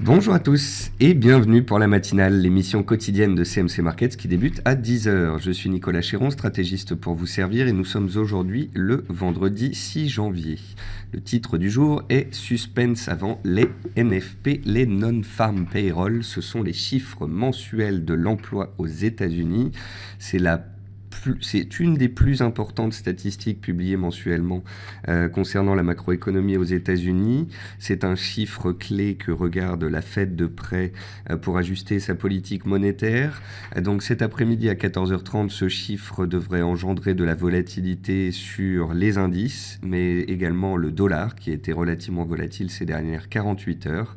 Bonjour à tous et bienvenue pour la matinale, l'émission quotidienne de CMC Markets qui débute à 10 heures. Je suis Nicolas Chéron, stratégiste pour vous servir et nous sommes aujourd'hui le vendredi 6 janvier. Le titre du jour est Suspense avant les NFP, les Non-Farm Payroll. Ce sont les chiffres mensuels de l'emploi aux États-Unis. C'est une des plus importantes statistiques publiées mensuellement concernant la macroéconomie aux États-Unis. C'est un chiffre clé que regarde la Fed de près pour ajuster sa politique monétaire. Donc cet après-midi à 14h30, ce chiffre devrait engendrer de la volatilité sur les indices, mais également le dollar qui a été relativement volatile ces dernières 48 heures.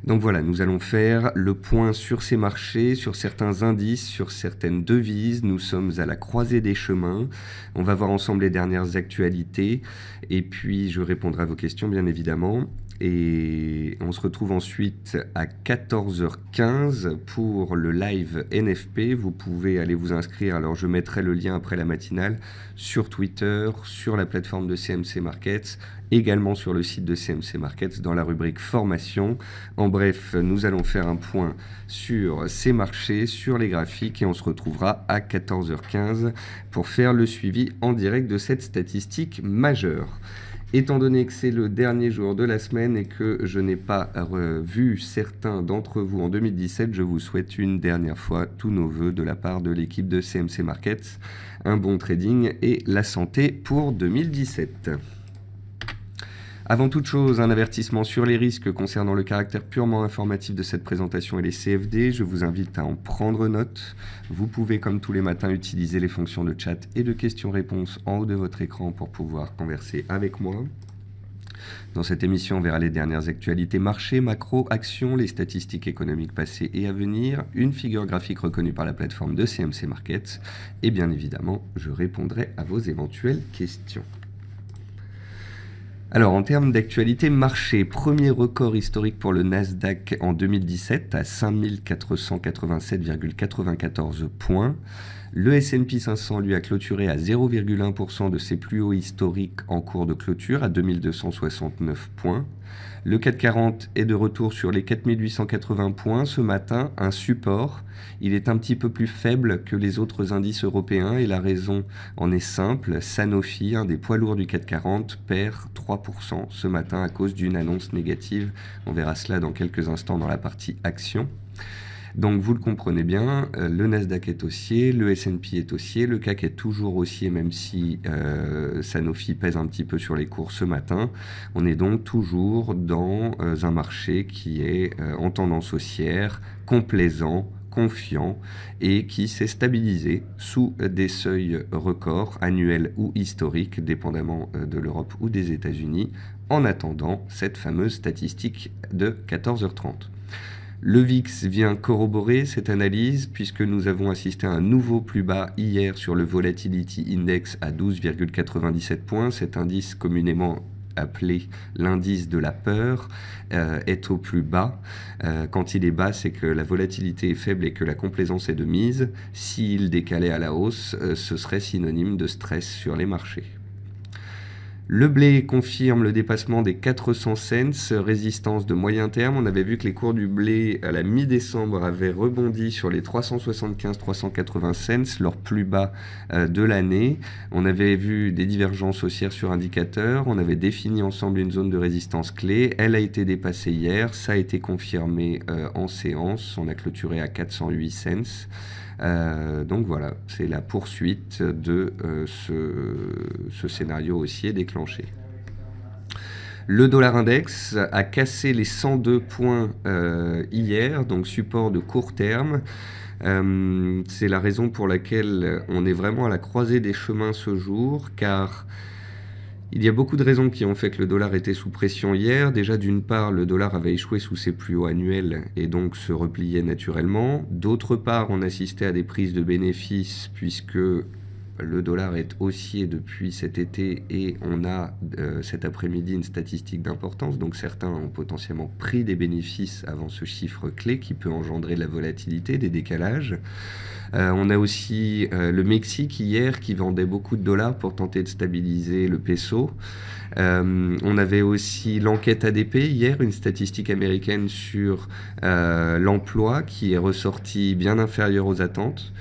Donc voilà, nous allons faire le point sur ces marchés, sur certains indices, sur certaines devises. Nous sommes à la croisée des chemins. On va voir ensemble les dernières actualités et puis je répondrai à vos questions bien évidemment. Et on se retrouve ensuite à 14h15 pour le live NFP. Vous pouvez aller vous inscrire. Alors je mettrai le lien après la matinale sur Twitter, sur la plateforme de CMC Markets, également sur le site de CMC Markets dans la rubrique formation. En bref, nous allons faire un point sur ces marchés, sur les graphiques et on se retrouvera à 14h15 pour faire le suivi en direct de cette statistique majeure. Étant donné que c'est le dernier jour de la semaine et que je n'ai pas vu certains d'entre vous en 2017, je vous souhaite une dernière fois tous nos vœux de la part de l'équipe de CMC Markets, un bon trading et la santé pour 2017. Avant toute chose, un avertissement sur les risques concernant le caractère purement informatif de cette présentation et les CFD. Je vous invite à en prendre note. Vous pouvez, comme tous les matins, utiliser les fonctions de chat et de questions-réponses en haut de votre écran pour pouvoir converser avec moi. Dans cette émission, on verra les dernières actualités marché, macro, actions, les statistiques économiques passées et à venir, une figure graphique reconnue par la plateforme de CMC Markets et bien évidemment, je répondrai à vos éventuelles questions. Alors, en termes d'actualité marché, premier record historique pour le Nasdaq en 2017 à 5487,94 points. Le S&P 500 lui a clôturé à 0,1% de ses plus hauts historiques en cours de clôture à 2269 points. Le CAC 40 est de retour sur les 4880 points ce matin, un support. Il est un petit peu plus faible que les autres indices européens et la raison en est simple. Sanofi, un des poids lourds du CAC 40, perd 3% ce matin à cause d'une annonce négative. On verra cela dans quelques instants dans la partie action. Donc vous le comprenez bien, le Nasdaq est haussier, le S&P est haussier, le CAC est toujours haussier même si Sanofi pèse un petit peu sur les cours ce matin. On est donc toujours dans un marché qui est en tendance haussière, complaisant, confiant et qui s'est stabilisé sous des seuils records annuels ou historiques, dépendamment de l'Europe ou des États-Unis, en attendant cette fameuse statistique de 14h30. Le VIX vient corroborer cette analyse puisque nous avons assisté à un nouveau plus bas hier sur le Volatility Index à 12,97 points. Cet indice communément appelé l'indice de la peur est au plus bas. Quand il est bas, c'est que la volatilité est faible et que la complaisance est de mise. S'il décalait à la hausse, ce serait synonyme de stress sur les marchés. Le blé confirme le dépassement des 400 cents, résistance de moyen terme. On avait vu que les cours du blé à la mi-décembre avaient rebondi sur les 375-380 cents, leur plus bas de l'année. On avait vu des divergences haussières sur indicateurs. On avait défini ensemble une zone de résistance clé. Elle a été dépassée hier. Ça a été confirmé en séance. On a clôturé à 408 cents. Donc voilà, c'est la poursuite de ce scénario haussier déclenché. Le dollar index a cassé les 102 points hier, donc support de court terme. C'est la raison pour laquelle on est vraiment à la croisée des chemins ce jour, car il y a beaucoup de raisons qui ont fait que le dollar était sous pression hier. Déjà, d'une part, le dollar avait échoué sous ses plus hauts annuels et donc se repliait naturellement. D'autre part, on assistait à des prises de bénéfices puisque le dollar est haussier depuis cet été et on a cet après-midi une statistique d'importance. Donc certains ont potentiellement pris des bénéfices avant ce chiffre clé qui peut engendrer de la volatilité, des décalages. On a aussi le Mexique hier qui vendait beaucoup de dollars pour tenter de stabiliser le peso. On avait aussi l'enquête ADP hier, une statistique américaine sur l'emploi qui est ressortie bien inférieure aux attentes.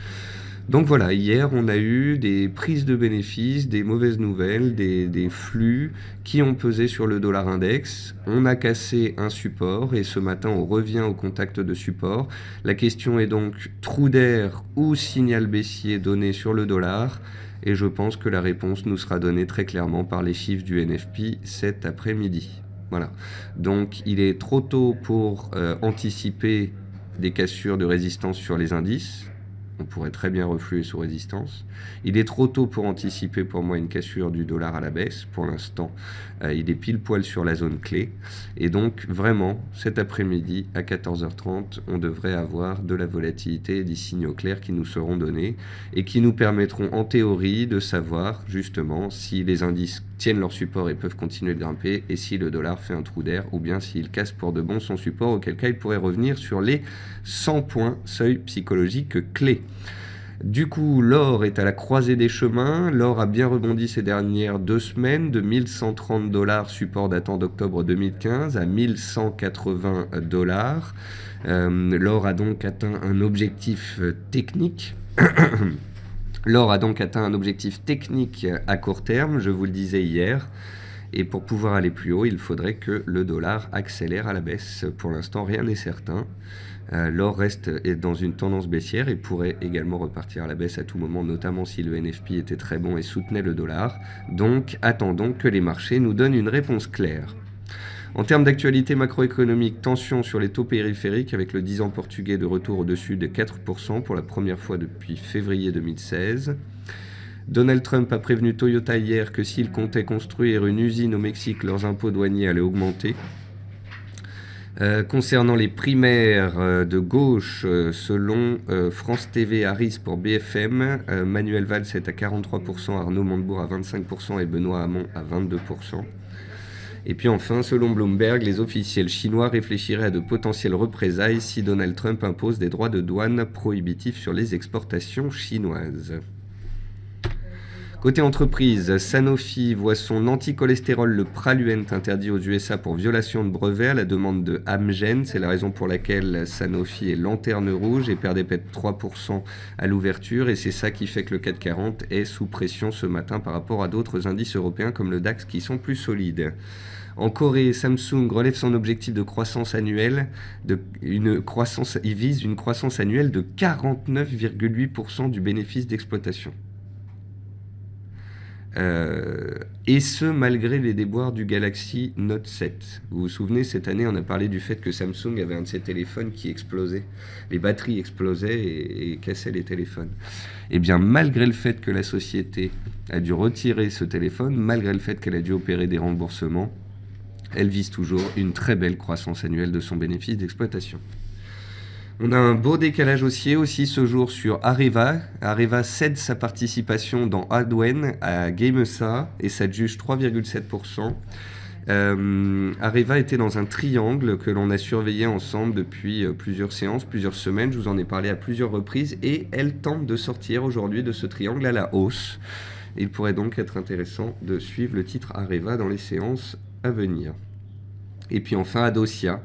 Donc voilà, hier on a eu des prises de bénéfices, des mauvaises nouvelles, des flux qui ont pesé sur le dollar index. On a cassé un support et ce matin on revient au contact de support. La question est donc trou d'air ou signal baissier donné sur le dollar. Et je pense que la réponse nous sera donnée très clairement par les chiffres du NFP cet après-midi. Voilà. Donc il est trop tôt pour anticiper des cassures de résistance sur les indices. On pourrait très bien refluer sous résistance. Il est trop tôt pour anticiper pour moi une cassure du dollar à la baisse. Pour l'instant, il est pile poil sur la zone clé. Et donc vraiment, cet après-midi à 14h30, on devrait avoir de la volatilité et des signaux clairs qui nous seront donnés et qui nous permettront en théorie de savoir justement si les indices tiennent leur support et peuvent continuer de grimper et si le dollar fait un trou d'air ou bien s'il casse pour de bon son support, auquel cas il pourrait revenir sur les 100 points seuil psychologique clé. Du coup, l'or est à la croisée des chemins. L'or a bien rebondi ces dernières 2 semaines de 1130 $, support datant d'octobre 2015, à 1180 $. L'or a donc atteint un objectif technique. L'or a donc atteint un objectif technique à court terme, je vous le disais hier. Et pour pouvoir aller plus haut, il faudrait que le dollar accélère à la baisse. Pour l'instant, rien n'est certain. L'or reste dans une tendance baissière et pourrait également repartir à la baisse à tout moment, notamment si le NFP était très bon et soutenait le dollar. Donc, attendons que les marchés nous donnent une réponse claire. En termes d'actualité macroéconomique, tension sur les taux périphériques avec le 10 ans portugais de retour au-dessus de 4% pour la première fois depuis février 2016. Donald Trump a prévenu Toyota hier que s'il comptait construire une usine au Mexique, leurs impôts douaniers allaient augmenter. Concernant les primaires de gauche, selon France TV Harris pour BFM, Manuel Valls est à 43%, Arnaud Montebourg à 25% et Benoît Hamon à 22%. Et puis enfin, selon Bloomberg, les officiels chinois réfléchiraient à de potentielles représailles si Donald Trump impose des droits de douane prohibitifs sur les exportations chinoises. Côté entreprise, Sanofi voit son anticholestérol, le Praluent, interdit aux USA pour violation de brevet à la demande de Amgen. C'est la raison pour laquelle Sanofi est lanterne rouge et perd des pets de 3% à l'ouverture. Et c'est ça qui fait que le CAC 40 est sous pression ce matin par rapport à d'autres indices européens comme le DAX qui sont plus solides. En Corée, Samsung relève son objectif de croissance annuelle. Il vise une croissance annuelle de 49,8% du bénéfice d'exploitation. Et ce, malgré les déboires du Galaxy Note 7. Vous vous souvenez, cette année, on a parlé du fait que Samsung avait un de ses téléphones qui explosait. Les batteries explosaient et cassaient les téléphones. Et bien, malgré le fait que la société a dû retirer ce téléphone, malgré le fait qu'elle a dû opérer des remboursements, elle vise toujours une très belle croissance annuelle de son bénéfice d'exploitation. On a un beau décalage haussier aussi ce jour sur Areva. Areva cède sa participation dans Adwen à Gamesa et ça juge 3,7%. Areva était dans un triangle que l'on a surveillé ensemble depuis plusieurs séances, plusieurs semaines. Je vous en ai parlé à plusieurs reprises et elle tente de sortir aujourd'hui de ce triangle à la hausse. Il pourrait donc être intéressant de suivre le titre Areva dans les séances à venir. Et puis enfin Adocia.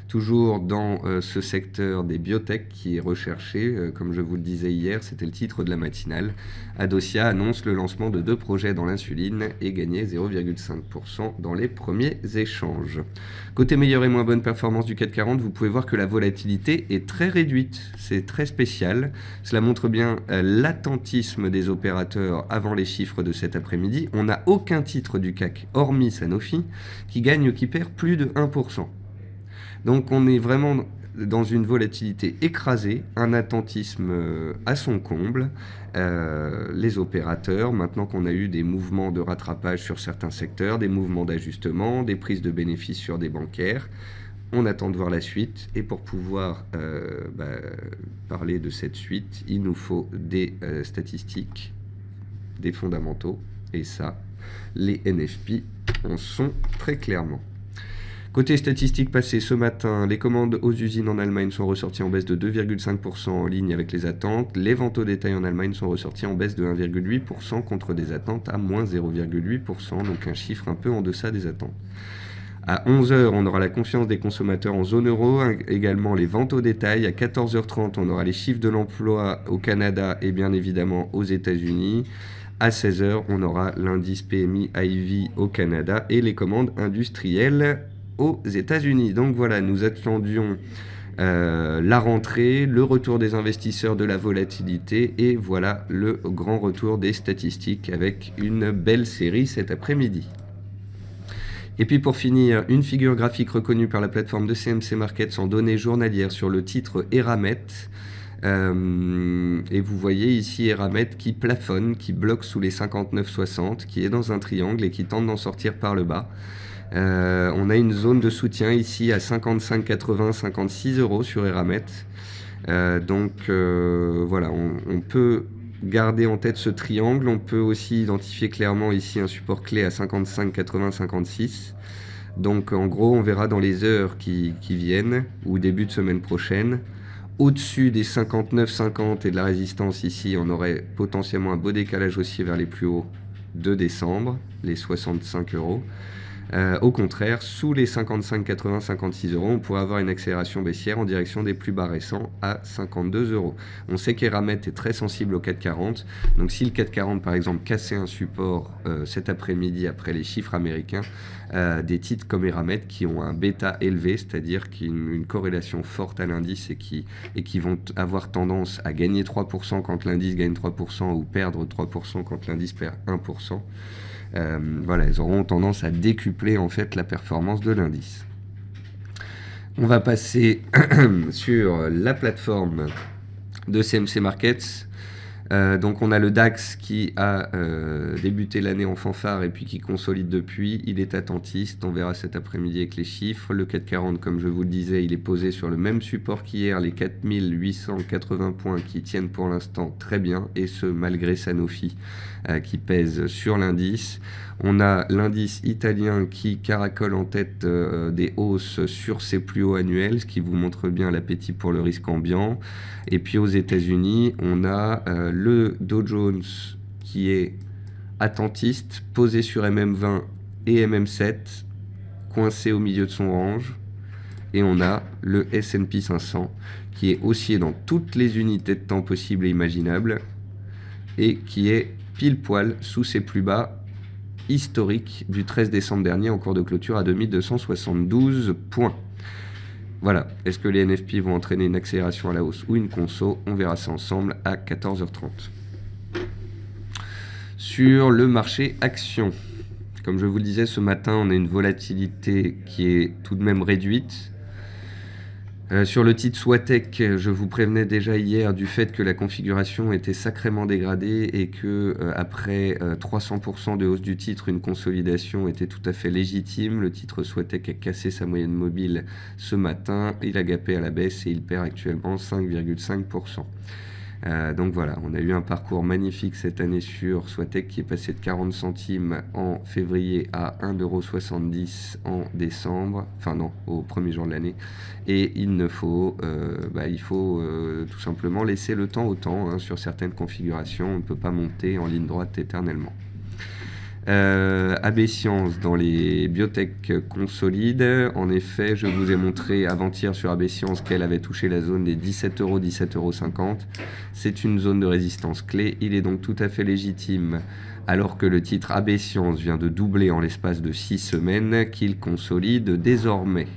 Toujours dans ce secteur des biotech qui est recherché, comme je vous le disais hier, c'était le titre de la matinale. Adocia annonce le lancement de 2 projets dans l'insuline et gagnait 0,5% dans les premiers échanges. Côté meilleure et moins bonne performance du CAC 40, vous pouvez voir que la volatilité est très réduite. C'est très spécial. Cela montre bien l'attentisme des opérateurs avant les chiffres de cet après-midi. On n'a aucun titre du CAC, hormis Sanofi, qui gagne ou qui perd plus de 1%. Donc on est vraiment dans une volatilité écrasée, un attentisme à son comble. Les opérateurs, maintenant qu'on a eu des mouvements de rattrapage sur certains secteurs, des mouvements d'ajustement, des prises de bénéfices sur des bancaires, on attend de voir la suite. Et pour pouvoir parler de cette suite, il nous faut des statistiques des fondamentaux. Et ça, les NFP en sont très clairement. Côté statistiques passées ce matin, les commandes aux usines en Allemagne sont ressorties en baisse de 2,5% en ligne avec les attentes. Les ventes au détail en Allemagne sont ressorties en baisse de 1,8% contre des attentes à moins 0,8%, donc un chiffre un peu en deçà des attentes. À 11h, on aura la confiance des consommateurs en zone euro, également les ventes au détail. À 14h30, on aura les chiffres de l'emploi au Canada et bien évidemment aux États-Unis. À 16h, on aura l'indice PMI IV au Canada et les commandes industrielles aux États-Unis. Donc voilà, nous attendions la rentrée, le retour des investisseurs, de la volatilité et voilà le grand retour des statistiques avec une belle série cet après-midi. Et puis pour finir, une figure graphique reconnue par la plateforme de CMC Markets en données journalières sur le titre Eramet. Et vous voyez ici Eramet qui plafonne, qui bloque sous les 59,60, qui est dans un triangle et qui tente d'en sortir par le bas. On a une zone de soutien ici à 55,80, 56 € sur Eramet. Donc voilà, on peut garder en tête ce triangle. On peut aussi identifier clairement ici un support clé à 55,80, 56. Donc en gros, on verra dans les heures qui viennent ou début de semaine prochaine. Au-dessus des 59,50 et de la résistance ici, on aurait potentiellement un beau décalage haussier vers les plus hauts de décembre, les 65 €. Au contraire, sous les 55,80, 56 €, on pourrait avoir une accélération baissière en direction des plus bas récents à 52 €. On sait qu'Eramet est très sensible au 440, donc si le 440 par exemple cassait un support cet après-midi après les chiffres américains, des titres comme Eramet qui ont un bêta élevé, c'est-à-dire qui ont une corrélation forte à l'indice et qui vont avoir tendance à gagner 3% quand l'indice gagne 3% ou perdre 3% quand l'indice perd 1%. Voilà, elles auront tendance à décupler en fait la performance de l'indice. On va passer sur la plateforme de CMC Markets. Donc on a le DAX qui a débuté l'année en fanfare et puis qui consolide depuis. Il est attentiste, on verra cet après-midi avec les chiffres. Le 440, comme je vous le disais, il est posé sur le même support qu'hier, les 4880 points qui tiennent pour l'instant très bien, et ce malgré Sanofi qui pèse sur l'indice. On a l'indice italien qui caracole en tête des hausses sur ses plus hauts annuels, ce qui vous montre bien l'appétit pour le risque ambiant. Et puis aux États-Unis, on a le Dow Jones qui est attentiste, posé sur MM20 et MM7, coincé au milieu de son range. Et on a le S&P 500 qui est haussier dans toutes les unités de temps possibles et imaginables et qui est pile poil sous ses plus bas historiques du 13 décembre dernier en cours de clôture à 2272 points. Voilà, est-ce que les NFP vont entraîner une accélération à la hausse ou une conso? On verra ça ensemble à 14h30. Sur le marché action, comme je vous le disais ce matin, on a une volatilité qui est tout de même réduite. Sur le titre Swatec, je vous prévenais déjà hier du fait que la configuration était sacrément dégradée et que après 300% de hausse du titre, une consolidation était tout à fait légitime. Le titre Swatec a cassé sa moyenne mobile ce matin, il a gapé à la baisse et il perd actuellement 5,5%. Donc voilà, on a eu un parcours magnifique cette année sur Swatec qui est passé de 40 centimes en février à 1,70 € en décembre, enfin non, au premier jour de l'année. Et il faut tout simplement laisser le temps au temps, hein, sur certaines configurations, on ne peut pas monter en ligne droite éternellement. AB Science dans les biotech consolides. En effet, je vous ai montré avant-hier sur AB Science qu'elle avait touché la zone des 17 €, 17,50 €. C'est une zone de résistance clé. Il est donc tout à fait légitime, alors que le titre AB Science vient de doubler en l'espace de 6 semaines, qu'il consolide désormais.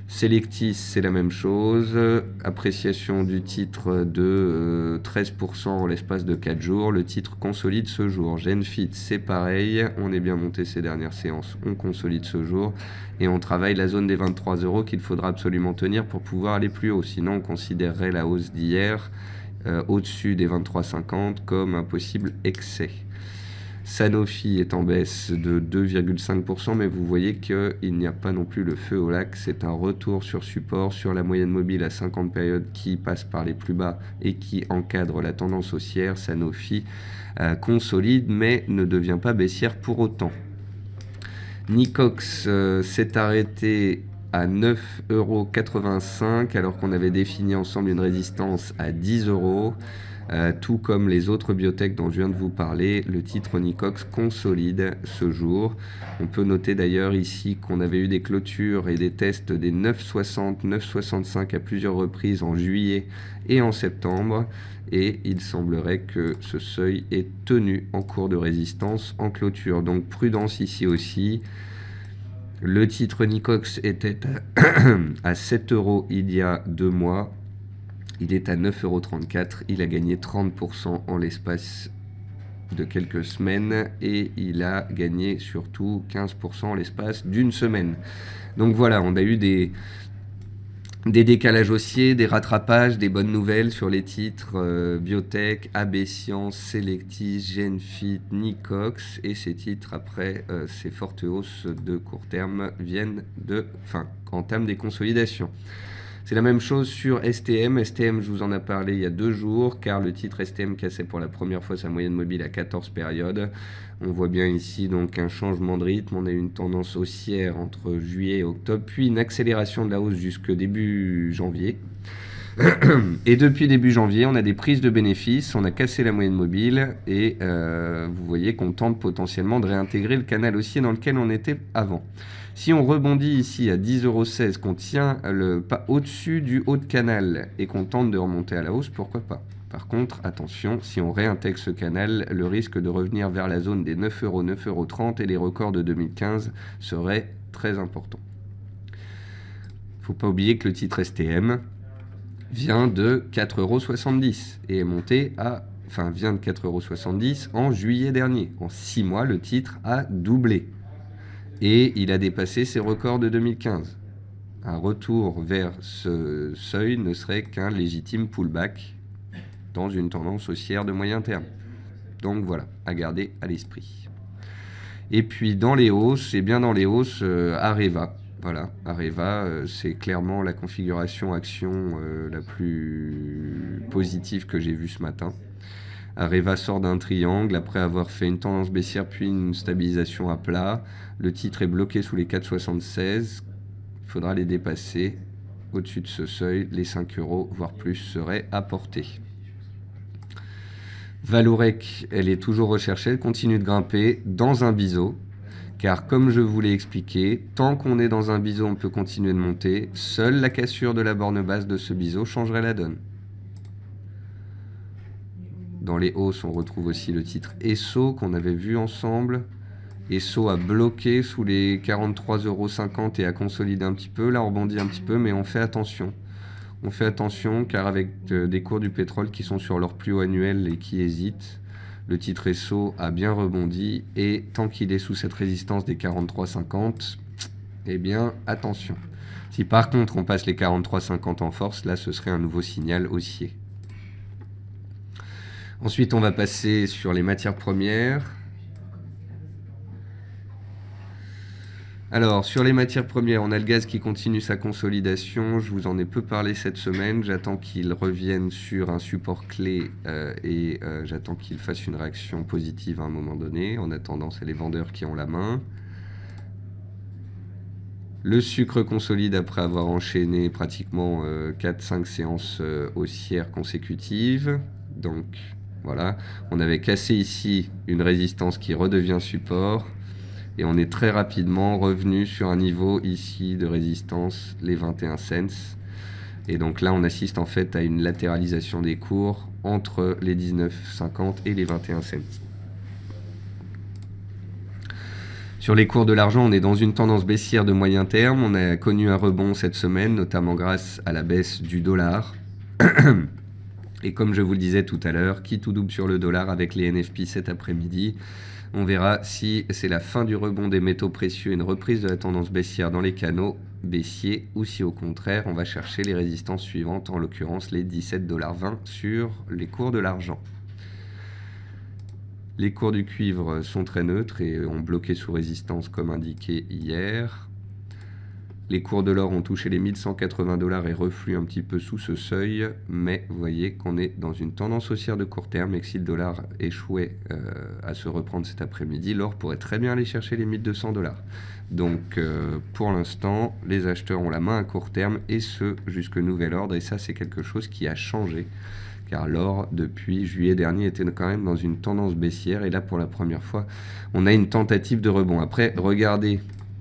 Selectis, c'est la même chose, appréciation du titre de 13% en l'espace de 4 jours, le titre consolide ce jour. Genfit, c'est pareil, on est bien monté ces dernières séances, on consolide ce jour, et on travaille la zone des 23 € qu'il faudra absolument tenir pour pouvoir aller plus haut, sinon on considérerait la hausse d'hier au-dessus des 23,50 comme un possible excès. Sanofi est en baisse de 2,5%, mais vous voyez qu'il n'y a pas non plus le feu au lac. C'est un retour sur support, sur la moyenne mobile à 50 périodes qui passe par les plus bas et qui encadre la tendance haussière. Sanofi consolide, mais ne devient pas baissière pour autant. Nicox s'est arrêté à 9,85 € alors qu'on avait défini ensemble une résistance à 10 €. Tout comme les autres biotech dont je viens de vous parler, le titre Nicox consolide ce jour. On peut noter d'ailleurs ici qu'on avait eu des clôtures et des tests des 9,60, 9,65 à plusieurs reprises en juillet et en septembre. Et il semblerait que ce seuil est tenu en cours de résistance en clôture. Donc prudence ici aussi. Le titre Nicox était à 7 € il y a 2 mois. Il est à 9,34 €. Il a gagné 30% en l'espace de quelques semaines et il a gagné surtout 15% en l'espace d'une semaine. Donc voilà, on a eu des décalages haussiers, des rattrapages, des bonnes nouvelles sur les titres Biotech, AB Science, Selectis, Genfit, Nicox. Et ces titres, après ces fortes hausses de court terme, entament des consolidations. C'est la même chose sur STM. STM, je vous en ai parlé il y a 2 jours, car le titre STM cassait pour la première fois sa moyenne mobile à 14 périodes. On voit bien ici donc un changement de rythme. On a eu une tendance haussière entre juillet et octobre, puis une accélération de la hausse jusque début janvier. Et depuis début janvier, on a des prises de bénéfices, on a cassé la moyenne mobile et vous voyez qu'on tente potentiellement de réintégrer le canal haussier dans lequel on était avant. Si on rebondit ici à 10,16 €, qu'on tient pas au-dessus du haut de canal et qu'on tente de remonter à la hausse, pourquoi pas? Par contre, attention, si on réintègre ce canal, le risque de revenir vers la zone des 9 €, 9,30 € et les records de 2015 serait très important. Il ne faut pas oublier que le titre STM vient de 4,70 € et est monté vient de 4,70 € en juillet dernier. En 6 mois, le titre a doublé. Et il a dépassé ses records de 2015. Un retour vers ce seuil ne serait qu'un légitime pullback dans une tendance haussière de moyen terme. Donc voilà, à garder à l'esprit. Et puis dans les hausses, Areva. Voilà, Areva, c'est clairement la configuration action la plus positive que j'ai vue ce matin. Areva sort d'un triangle après avoir fait une tendance baissière puis une stabilisation à plat. Le titre est bloqué sous les 4,76. Il faudra les dépasser. Au-dessus de ce seuil, les 5 €, voire plus, seraient apportés. Valorec, elle est toujours recherchée, elle continue de grimper dans un biseau. Car comme je vous l'ai expliqué, tant qu'on est dans un biseau, on peut continuer de monter. Seule la cassure de la borne basse de ce biseau changerait la donne. Dans les hausses, on retrouve aussi le titre Esso qu'on avait vu ensemble. Esso a bloqué sous les 43,50 € et a consolidé un petit peu. Là, on rebondit un petit peu, mais on fait attention. On fait attention car avec des cours du pétrole qui sont sur leur plus haut annuel et qui hésitent, le titre Esso a bien rebondi et tant qu'il est sous cette résistance des 43,50, eh bien, attention. Si par contre on passe les 43,50 en force, là, ce serait un nouveau signal haussier. Ensuite, on va passer sur les matières premières. Alors, sur les matières premières, on a le gaz qui continue sa consolidation. Je vous en ai peu parlé cette semaine. J'attends qu'il revienne sur un support clé et j'attends qu'il fasse une réaction positive à un moment donné. En attendant, c'est les vendeurs qui ont la main. Le sucre consolide après avoir enchaîné pratiquement 4-5 séances haussières consécutives. Donc, voilà, on avait cassé ici une résistance qui redevient support et on est très rapidement revenu sur un niveau ici de résistance, les 21 cents. Et donc là, on assiste en fait à une latéralisation des cours entre les 19,50 et les 21 cents. Sur les cours de l'argent, on est dans une tendance baissière de moyen terme. On a connu un rebond cette semaine, notamment grâce à la baisse du dollar. Et comme je vous le disais tout à l'heure, qui tout double sur le dollar avec les NFP cet après-midi. On verra si c'est la fin du rebond des métaux précieux, une reprise de la tendance baissière dans les canaux baissiers, ou si au contraire, on va chercher les résistances suivantes, en l'occurrence les 17,20 $ sur les cours de l'argent. Les cours du cuivre sont très neutres et ont bloqué sous résistance comme indiqué hier. Les cours de l'or ont touché les 1180 $ et refluent un petit peu sous ce seuil, mais vous voyez qu'on est dans une tendance haussière de court terme et que si le dollar échouait à se reprendre cet après-midi, l'or pourrait très bien aller chercher les 1200 $. Donc pour l'instant, les acheteurs ont la main à court terme et ce jusque nouvel ordre, et ça c'est quelque chose qui a changé. Car l'or, depuis juillet dernier, était quand même dans une tendance baissière. Et là, pour la première fois, on a une tentative de rebond. Après, regardez,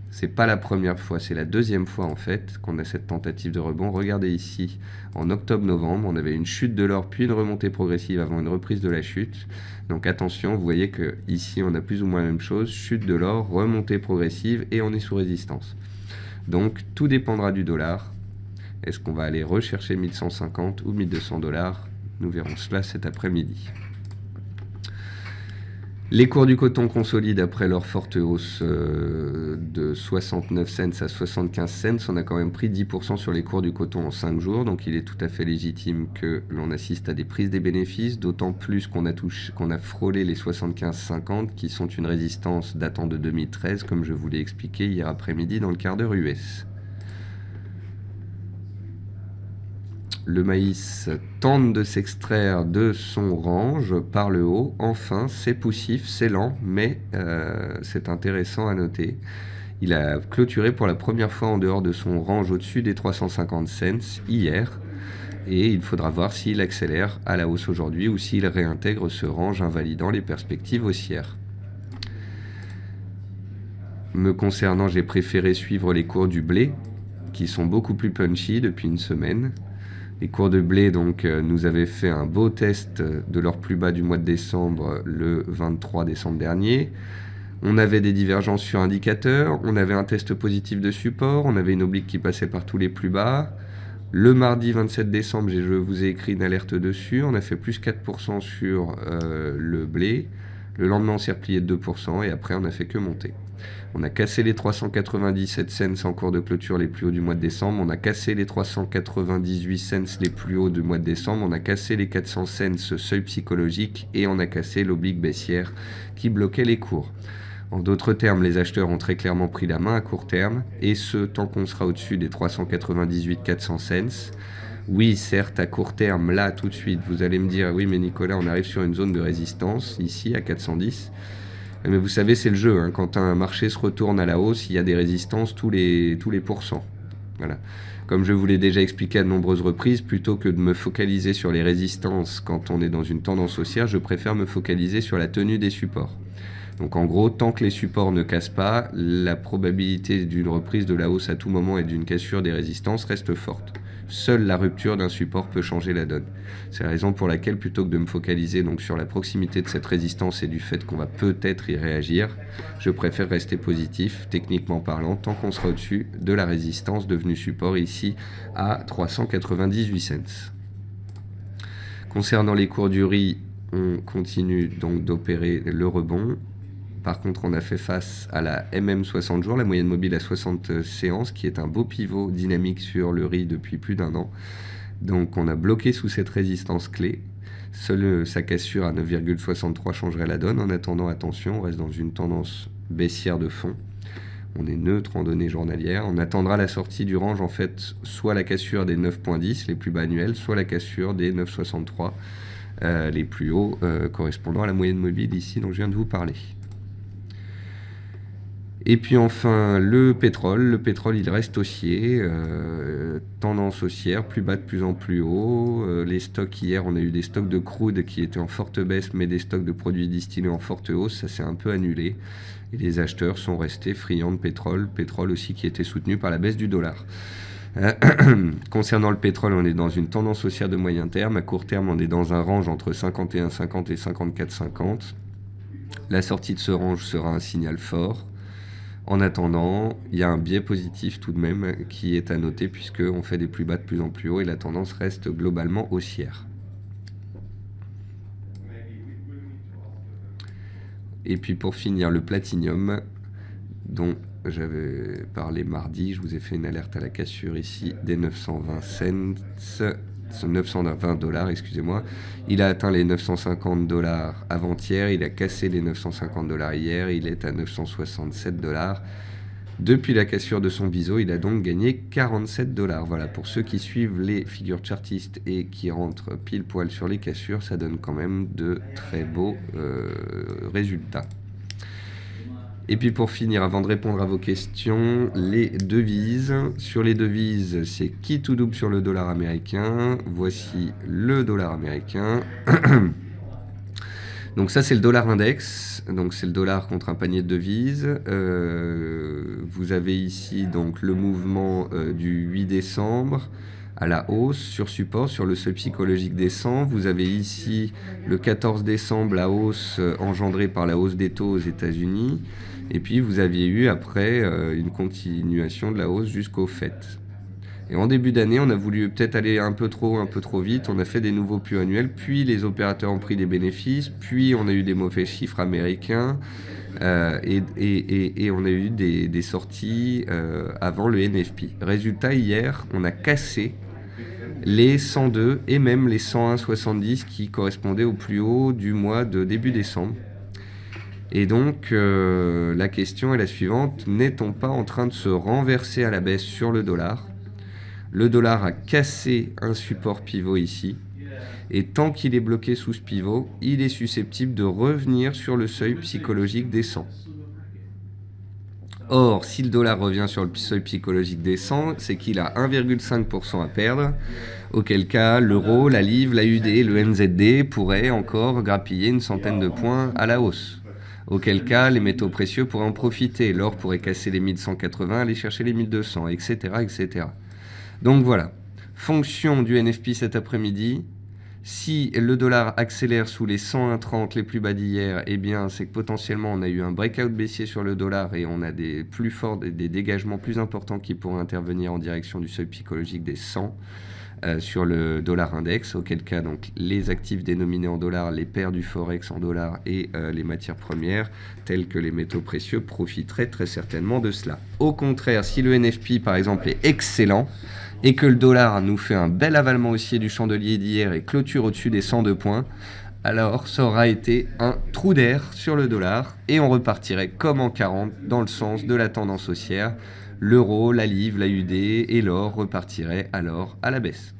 c'est pas la première fois, c'est la deuxième fois en fait qu'on a cette tentative de rebond. Regardez ici, en octobre-novembre, on avait une chute de l'or, puis une remontée progressive avant une reprise de la chute. Donc attention, vous voyez que ici, on a plus ou moins la même chose. Chute de l'or, remontée progressive, et on est sous résistance. Donc tout dépendra du dollar. Est-ce qu'on va aller rechercher 1150 ou 1200 $? Nous verrons cela cet après-midi. Les cours du coton consolident après leur forte hausse de 69 cents à 75 cents. On a quand même pris 10% sur les cours du coton en 5 jours, donc il est tout à fait légitime que l'on assiste à des prises des bénéfices, d'autant plus qu'on a frôlé les 75,50 qui sont une résistance datant de 2013, comme je vous l'ai expliqué hier après-midi dans le quart d'heure US. Le maïs tente de s'extraire de son range par le haut. Enfin, c'est poussif, c'est lent, mais c'est intéressant à noter. Il a clôturé pour la première fois en dehors de son range au-dessus des 350 cents hier. Et il faudra voir s'il accélère à la hausse aujourd'hui ou s'il réintègre ce range invalidant les perspectives haussières. Me concernant, j'ai préféré suivre les cours du blé, qui sont beaucoup plus punchy depuis une semaine. Les cours de blé donc, nous avaient fait un beau test de leur plus bas du mois de décembre le 23 décembre dernier. On avait des divergences sur indicateurs, on avait un test positif de support, on avait une oblique qui passait par tous les plus bas. Le mardi 27 décembre, je vous ai écrit une alerte dessus, on a fait plus 4% sur le blé. Le lendemain, on s'est replié de 2% et après, on n'a fait que monter. On a cassé les 397 cents en cours de clôture les plus hauts du mois de décembre. On a cassé les 398 cents les plus hauts du mois de décembre. On a cassé les 400 cents, ce seuil psychologique, et on a cassé l'oblique baissière qui bloquait les cours. En d'autres termes, les acheteurs ont très clairement pris la main à court terme, et ce, tant qu'on sera au-dessus des 398 400 cents. Oui, certes, à court terme, là, tout de suite, vous allez me dire, oui, mais Nicolas, on arrive sur une zone de résistance, ici, à 410. Mais vous savez, c'est le jeu, hein. Quand un marché se retourne à la hausse, il y a des résistances tous les pourcents. Voilà. Comme je vous l'ai déjà expliqué à de nombreuses reprises, plutôt que de me focaliser sur les résistances quand on est dans une tendance haussière, je préfère me focaliser sur la tenue des supports. Donc en gros, tant que les supports ne cassent pas, la probabilité d'une reprise de la hausse à tout moment et d'une cassure des résistances reste forte. Seule la rupture d'un support peut changer la donne. C'est la raison pour laquelle, plutôt que de me focaliser donc sur la proximité de cette résistance et du fait qu'on va peut-être y réagir, je préfère rester positif, techniquement parlant, tant qu'on sera au-dessus de la résistance devenue support ici à 398 cents. Concernant les cours du riz, on continue donc d'opérer le rebond. Par contre, on a fait face à la MM 60 jours, la moyenne mobile à 60 séances, qui est un beau pivot dynamique sur le riz depuis plus d'un an. Donc on a bloqué sous cette résistance clé. Seule sa cassure à 9,63 changerait la donne. En attendant, attention, on reste dans une tendance baissière de fond. On est neutre en données journalières. On attendra la sortie du range, en fait, soit la cassure des 9,10, les plus bas annuels, soit la cassure des 9,63, les plus hauts, correspondant à la moyenne mobile ici dont je viens de vous parler. Et puis enfin, le pétrole. Le pétrole, il reste haussier, tendance haussière, plus bas de plus en plus haut. Les stocks, hier, on a eu des stocks de crude qui étaient en forte baisse, mais des stocks de produits distillés en forte hausse. Ça s'est un peu annulé. Et les acheteurs sont restés friands de pétrole. Pétrole aussi qui était soutenu par la baisse du dollar. Concernant le pétrole, on est dans une tendance haussière de moyen terme. À court terme, on est dans un range entre 51,50 et 54,50. La sortie de ce range sera un signal fort. En attendant, il y a un biais positif tout de même qui est à noter puisqu'on fait des plus bas de plus en plus haut et la tendance reste globalement haussière. Et puis pour finir, le platinium dont j'avais parlé mardi, je vous ai fait une alerte à la cassure ici des 920 cents. 920 $, excusez-moi. Il a atteint les 950 $ avant-hier, il a cassé les 950 $ hier, il est à 967 $. Depuis la cassure de son biseau, il a donc gagné 47 $. Voilà, pour ceux qui suivent les figures chartistes et qui rentrent pile poil sur les cassures, ça donne quand même de très beaux résultats. Et puis pour finir, avant de répondre à vos questions, les devises. Sur les devises, c'est qui tout double sur le dollar américain. Voici le dollar américain. Donc ça, c'est le dollar index. Donc c'est le dollar contre un panier de devises. Vous avez ici donc le mouvement du 8 décembre à la hausse sur support, sur le seuil psychologique des 100. Vous avez ici le 14 décembre la hausse engendrée par la hausse des taux aux États-Unis. Et puis vous aviez eu après une continuation de la hausse jusqu'au FED. Et en début d'année, on a voulu peut-être aller un peu trop vite. On a fait des nouveaux plus annuels, puis les opérateurs ont pris des bénéfices, puis on a eu des mauvais chiffres américains, et on a eu des sorties avant le NFP. Résultat, hier, on a cassé les 102 et même les 101,70 qui correspondaient au plus haut du mois de début décembre. Et donc, la question est la suivante. N'est-on pas en train de se renverser à la baisse sur le dollar ? Le dollar a cassé un support pivot ici. Et tant qu'il est bloqué sous ce pivot, il est susceptible de revenir sur le seuil psychologique des 100. Or, si le dollar revient sur le seuil psychologique des 100, c'est qu'il a 1,5% à perdre, auquel cas l'euro, la livre, l'AUD, le NZD pourraient encore grappiller une centaine de points à la hausse. Auquel cas, les métaux précieux pourraient en profiter. L'or pourrait casser les 1180, aller chercher les 1200, etc., etc. Donc voilà, fonction du NFP cet après-midi. Si le dollar accélère sous les 101,30 les plus bas d'hier, eh bien c'est que potentiellement on a eu un breakout baissier sur le dollar et on a des plus forts, des dégagements plus importants qui pourraient intervenir en direction du seuil psychologique des 100 sur le dollar index, auquel cas donc les actifs dénominés en dollars, les paires du forex en dollars et les matières premières telles que les métaux précieux profiteraient très certainement de cela. Au contraire, si le NFP par exemple est excellent, et que le dollar nous fait un bel avalement haussier du chandelier d'hier et clôture au-dessus des 102 points, alors ça aura été un trou d'air sur le dollar et on repartirait comme en 40 dans le sens de la tendance haussière. L'euro, la livre, l'AUD et l'or repartiraient alors à la baisse.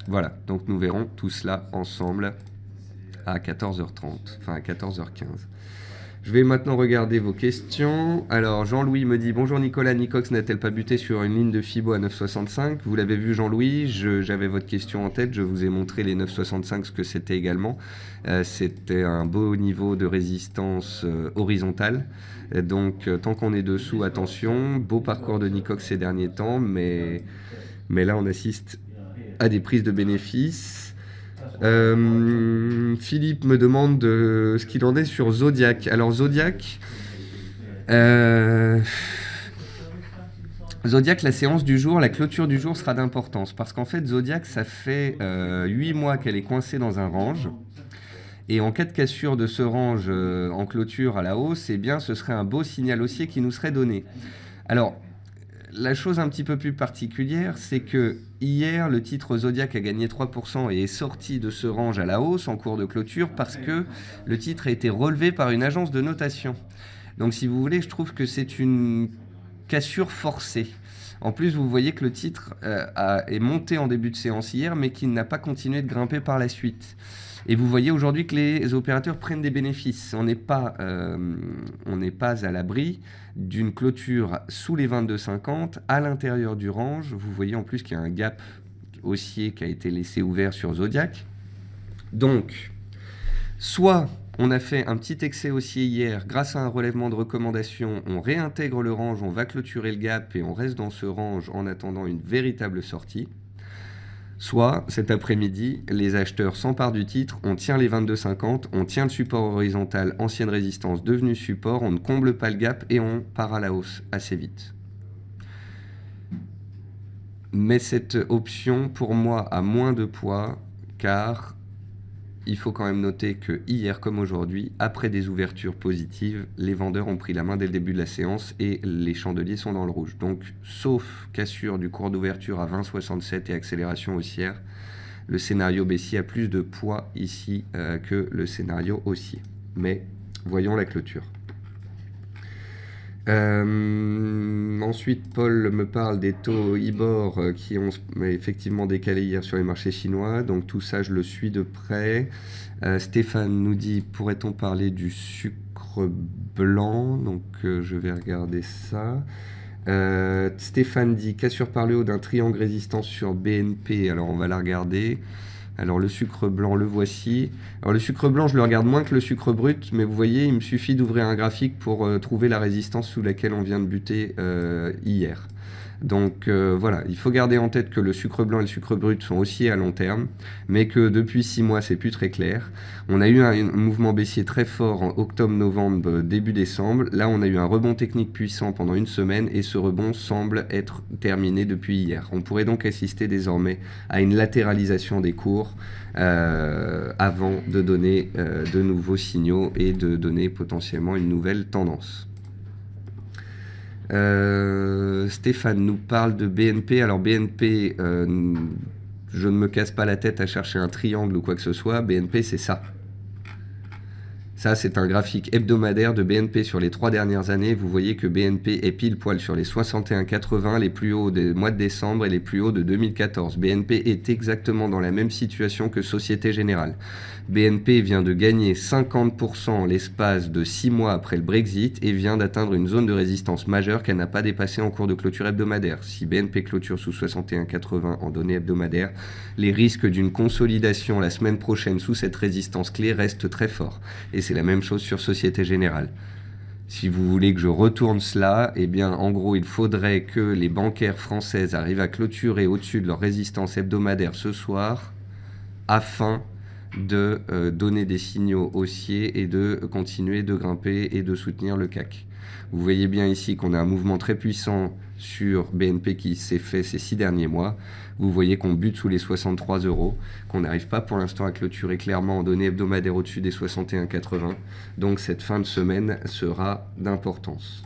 Voilà, donc nous verrons tout cela ensemble à 14h30, enfin à 14h15. Je vais maintenant regarder vos questions. Alors, Jean-Louis me dit « Bonjour Nicolas, Nicox n'a-t-elle pas buté sur une ligne de Fibo à 9,65 ?» Vous l'avez vu Jean-Louis, j'avais votre question en tête, je vous ai montré les 9,65 ce que c'était également. C'était un beau niveau de résistance horizontale. Donc, tant qu'on est dessous, attention. Beau parcours de Nicox ces derniers temps, mais là on assiste à des prises de bénéfices. Philippe me demande ce qu'il en est sur Zodiac. Alors Zodiac, la séance du jour, la clôture du jour sera d'importance parce qu'en fait Zodiac, ça fait 8 mois qu'elle est coincée dans un range. Et en cas de cassure de ce range en clôture à la hausse, eh bien ce serait un beau signal haussier qui nous serait donné. Alors, la chose un petit peu plus particulière, c'est que hier, le titre Zodiac a gagné 3% et est sorti de ce range à la hausse en cours de clôture parce que le titre a été relevé par une agence de notation. Donc si vous voulez, je trouve que c'est une cassure forcée. En plus, vous voyez que le titre est monté en début de séance hier, mais qu'il n'a pas continué de grimper par la suite. Et vous voyez aujourd'hui que les opérateurs prennent des bénéfices. On n'est pas à l'abri d'une clôture sous les 22,50 à l'intérieur du range. Vous voyez en plus qu'il y a un gap haussier qui a été laissé ouvert sur Zodiac. Donc, soit on a fait un petit excès haussier hier grâce à un relèvement de recommandation, on réintègre le range, on va clôturer le gap et on reste dans ce range en attendant une véritable sortie. Soit, cet après-midi, les acheteurs s'emparent du titre, on tient les 22,50, on tient le support horizontal, ancienne résistance, devenu support, on ne comble pas le gap et on part à la hausse assez vite. Mais cette option, pour moi, a moins de poids, car il faut quand même noter que hier comme aujourd'hui, après des ouvertures positives, les vendeurs ont pris la main dès le début de la séance et les chandeliers sont dans le rouge. Donc, sauf cassure du cours d'ouverture à 20,67 et accélération haussière, le scénario baissier a plus de poids ici que le scénario haussier. Mais voyons la clôture. Ensuite, Paul me parle des taux IBOR qui ont effectivement décalé hier sur les marchés chinois. Donc tout ça, je le suis de près. Stéphane nous dit, pourrait-on parler du sucre blanc? Donc je vais regarder ça. Stéphane dit, Cassure par le haut d'un triangle résistance sur BNP. Alors on va la regarder. Alors le sucre blanc, le voici. Alors le sucre blanc, je le regarde moins que le sucre brut, mais vous voyez, il me suffit d'ouvrir un graphique pour trouver la résistance sous laquelle on vient de buter hier. Donc voilà, il faut garder en tête que le sucre blanc et le sucre brut sont haussiers à long terme, mais que depuis 6 mois, c'est plus très clair. On a eu un mouvement baissier très fort en octobre-novembre, début décembre. Là, on a eu un rebond technique puissant pendant une semaine et ce rebond semble être terminé depuis hier. On pourrait donc assister désormais à une latéralisation des cours avant de donner de nouveaux signaux et de donner potentiellement une nouvelle tendance. Stéphane nous parle de BNP. Alors BNP, je ne me casse pas la tête à chercher un triangle ou quoi que ce soit. BNP, c'est ça. Ça, c'est un graphique hebdomadaire de BNP sur les 3 dernières années. Vous voyez que BNP est pile poil sur les 61,80, les plus hauts des mois de décembre et les plus hauts de 2014. BNP est exactement dans la même situation que Société Générale. BNP vient de gagner 50% en l'espace de 6 mois après le Brexit et vient d'atteindre une zone de résistance majeure qu'elle n'a pas dépassée en cours de clôture hebdomadaire. Si BNP clôture sous 61,80 en données hebdomadaires, les risques d'une consolidation la semaine prochaine sous cette résistance clé restent très forts. Et c'est la même chose sur Société Générale. Si vous voulez que je retourne cela, eh bien, en gros, il faudrait que les bancaires françaises arrivent à clôturer au-dessus de leur résistance hebdomadaire ce soir afin de donner des signaux haussiers et de continuer de grimper et de soutenir le CAC. Vous voyez bien ici qu'on a un mouvement très puissant sur BNP qui s'est fait ces 6 derniers mois. Vous voyez qu'on bute sous les 63 €, qu'on n'arrive pas pour l'instant à clôturer clairement en données hebdomadaires au-dessus des 61,80. Donc cette fin de semaine sera d'importance.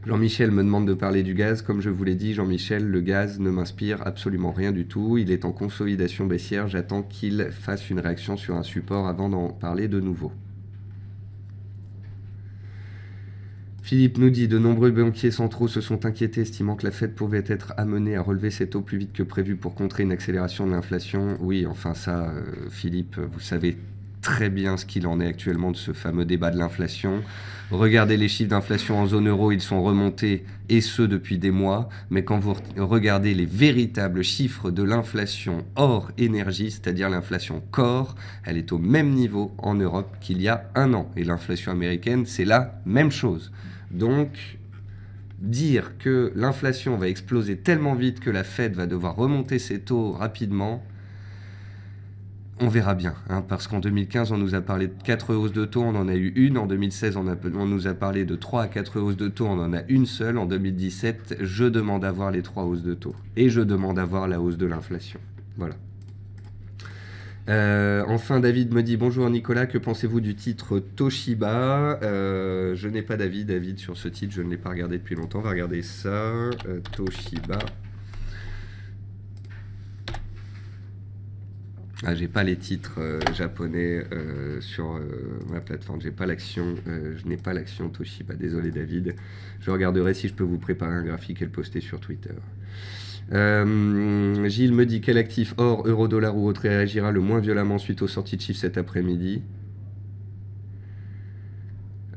Jean-Michel me demande de parler du gaz. Comme je vous l'ai dit, Jean-Michel, le gaz ne m'inspire absolument rien du tout. Il est en consolidation baissière. J'attends qu'il fasse une réaction sur un support avant d'en parler de nouveau. Philippe nous dit, de nombreux banquiers centraux se sont inquiétés, estimant que la Fed pouvait être amenée à relever ses taux plus vite que prévu pour contrer une accélération de l'inflation. Oui, enfin ça, Philippe, vous savez très bien ce qu'il en est actuellement de ce fameux débat de l'inflation. Regardez les chiffres d'inflation en zone euro, ils sont remontés, et ce depuis des mois. Mais quand vous regardez les véritables chiffres de l'inflation hors énergie, c'est-à-dire l'inflation corps, elle est au même niveau en Europe qu'il y a un an. Et l'inflation américaine, c'est la même chose. Donc, dire que l'inflation va exploser tellement vite que la Fed va devoir remonter ses taux rapidement, on verra bien, hein, parce qu'en 2015, on nous a parlé de 4 hausses de taux, on en a eu une. En 2016, on nous a parlé de 3 à 4 hausses de taux, on en a une seule. En 2017, je demande à voir les 3 hausses de taux. Et je demande à voir la hausse de l'inflation. Voilà. Enfin, David me dit, bonjour Nicolas, que pensez-vous du titre Toshiba? Je n'ai pas d'avis, David, sur ce titre, je ne l'ai pas regardé depuis longtemps. On va regarder ça, Toshiba. Ah, j'ai pas les titres japonais sur ma plateforme, j'ai pas l'action, je n'ai pas l'action Toshiba, désolé David. Je regarderai si je peux vous préparer un graphique et le poster sur Twitter. Gilles me dit, quel actif or, euro, dollar ou autre réagira le moins violemment suite aux sorties de chiffres cet après-midi?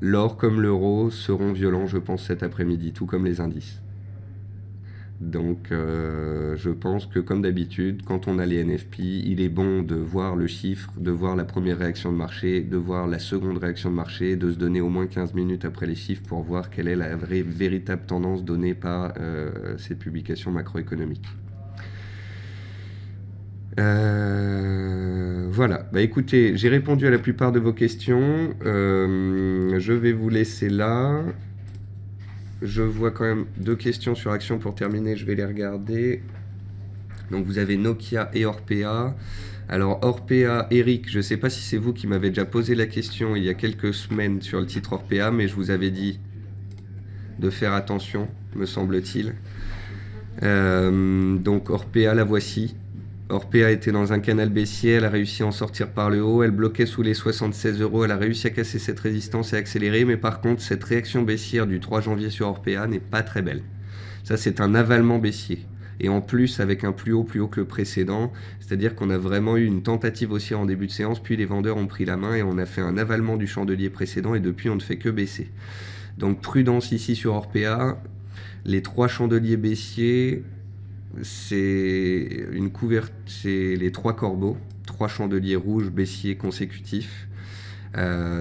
L'or comme l'euro seront violents, je pense, cet après-midi, tout comme les indices. Donc je pense que comme d'habitude, quand on a les NFP, il est bon de voir le chiffre, de voir la première réaction de marché, de voir la seconde réaction de marché, de se donner au moins 15 minutes après les chiffres pour voir quelle est la véritable tendance donnée par ces publications macroéconomiques. Voilà, bah écoutez, j'ai répondu à la plupart de vos questions, je vais vous laisser là. Je vois quand même 2 questions sur Action pour terminer, je vais les regarder. Donc vous avez Nokia et Orpea. Alors Orpea, Eric, je ne sais pas si c'est vous qui m'avez déjà posé la question il y a quelques semaines sur le titre Orpea, mais je vous avais dit de faire attention, me semble-t-il. Donc Orpea, la voici. Orpea était dans un canal baissier, elle a réussi à en sortir par le haut, elle bloquait sous les 76 €, elle a réussi à casser cette résistance et accélérer, mais par contre cette réaction baissière du 3 janvier sur Orpea n'est pas très belle. Ça c'est un avalement baissier. Et en plus avec un plus haut que le précédent, c'est-à-dire qu'on a vraiment eu une tentative haussière en début de séance, puis les vendeurs ont pris la main et on a fait un avalement du chandelier précédent et depuis on ne fait que baisser. Donc prudence ici sur Orpea, les 3 chandeliers baissiers, c'est les 3 corbeaux, 3 chandeliers rouges baissiers consécutifs.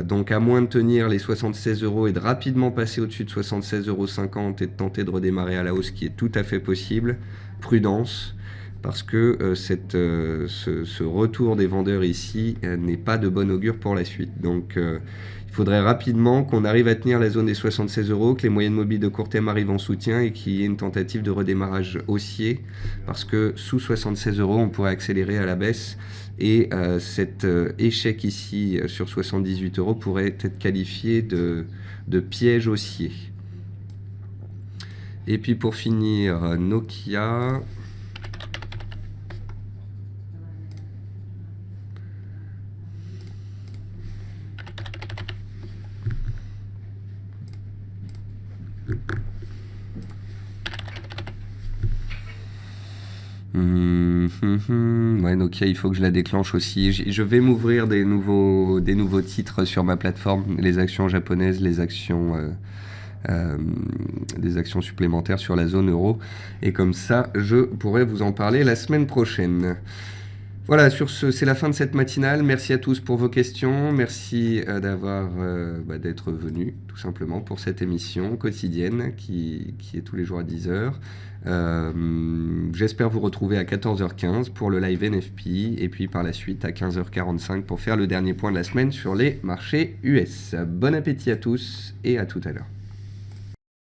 Donc à moins de tenir les 76 € et de rapidement passer au-dessus de 76,50 € et de tenter de redémarrer à la hausse, qui est tout à fait possible, prudence, parce que ce retour des vendeurs ici n'est pas de bon augure pour la suite. Donc il faudrait rapidement qu'on arrive à tenir la zone des 76 €, que les moyennes mobiles de court terme arrivent en soutien et qu'il y ait une tentative de redémarrage haussier, parce que sous 76 € on pourrait accélérer à la baisse. Et cet échec ici sur 78 € pourrait être qualifié de piège haussier. Et puis pour finir, Nokia. Ouais, Nokia, il faut que je la déclenche aussi. Je vais m'ouvrir des nouveaux titres sur ma plateforme, les actions japonaises, des actions supplémentaires sur la zone euro. Et comme ça, je pourrai vous en parler la semaine prochaine. Voilà, sur ce, c'est la fin de cette matinale. Merci à tous pour vos questions. Merci d'être venus, tout simplement, pour cette émission quotidienne qui est tous les jours à 10h. J'espère vous retrouver à 14h15 pour le live NFP et puis par la suite à 15h45 pour faire le dernier point de la semaine sur les marchés US. Bon appétit à tous et à tout à l'heure.